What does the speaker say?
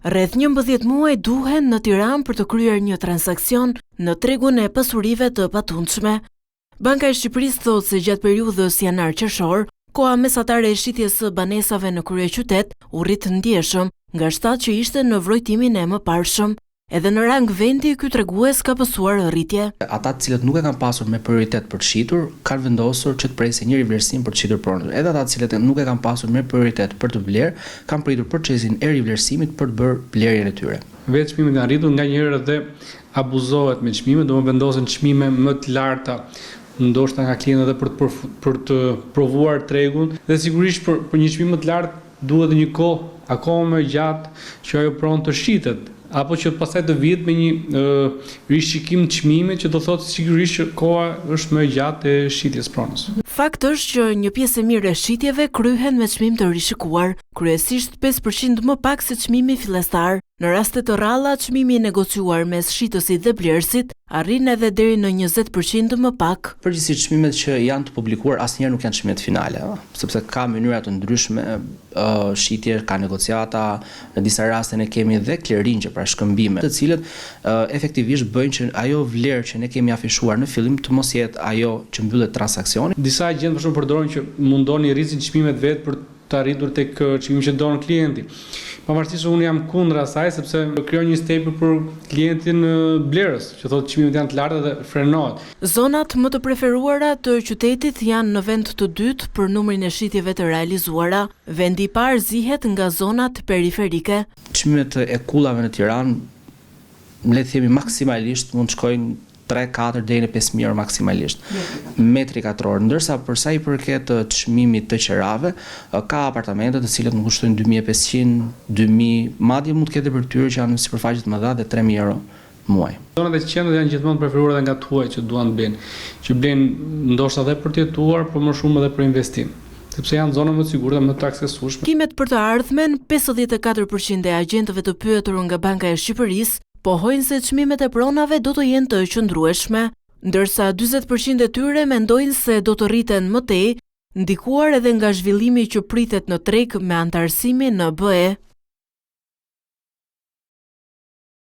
Rreth 11 muaj duhen në Tiranë për të kryer një transakcion në tregun e pasurive të patundshme. Banka e Shqipërisë thotë se gjatë periudhës janar-qershor, koha mesatare e shitjes së banesave në kryeqytet u rrit ndjeshëm nga 7 që ishte në vrojtimin e mëparshëm. Edhe në rang vendi, ky tregues ka pësuar rritje. Ata të cilët nuk e kanë pasur me prioritet për të shitur, kanë vendosur që të presin një rivlerësim për të shitur pronën. Edhe ata të cilët nuk e kanë pasur me prioritet për të blerë, kanë pritur procesin e rivlerësimit për të bërë blerjen e tyre. Vetë çmimet janë rritur, nganjëherë edhe abuzohet me çmime, do të vendosen çmime më të larta, ndoshta nga klientët edhe për të provuar tregun, dhe sigurisht për një çmim më të lartë duhet një kohë akoma më gjatë që ajo pronë të shitet, apo që pastaj të vihet me një rishikim të çmimit që do thotë sigurisht që koha është më e gjatë e shitjes pronës. Fakt është që një pjesë e mirë e shitjeve kryhen me çmim të rishikuar, kryesisht 5% më pak se çmimi fillestar. Në raste të rralla, çmimi i negociuar mes shitësit dhe blerësit arrin edhe deri në 20% më pak. Përgjithsisht çmimet që janë të publikuar asnjëherë nuk janë çmimet finale, sepse ka mënyra të ndryshme shitje, ka negociata, në disa raste ne kemi dhe clearing, pra shkëmbime, të cilët efektivisht bëjnë që ajo vlerë që ne kemi afishuar në fillim të mos jetë ajo që mbyllet transaksioni. Disa agjentë për shembull përdorin që mundoni rrizin çmimet vet për të arritur tek çmimi që don klienti. Pavarësisht se unë jam kundër asaj sepse krijon një stepër për klientin blerës, që thotë çmimet janë të larta dhe frenohet. Zonat më të preferuara të qytetit janë në vend të dytë për numrin e shitjeve të realizuara. Vendi i parë zihet nga zonat periferike. Çmimet e kullave në Tiranë, le të themi maksimalisht mund të shkojnë 3-4 deri në 5.000 euro maksimalisht metri katror, ndërsa për sa i përket çmimit të qerave, ka apartamente të cilët nuk kushtojnë 2.500, 2.000, madje mund të ketë për tyre që janë në sipërfaqe të mëdha dhe 3.000 euro muaj. Zonat e qendrit janë gjithmonë preferuara nga tuaj që duan të bëjnë, që blenë ndoshta edhe për të jetuar, por më shumë edhe për investim, sepse janë zona më të sigurta, më të aksesueshme. Kimet për të ardhmen, 54% e agjentëve të pyetur nga Banka e Shqipërisë pohojnë se çmimet e pronave do të jenë të qëndrueshme, ndërsa 40% e tyre mendojnë se do të rriten më tej, ndikuar edhe nga zhvillimi që pritet në treg me antarësimin në BE.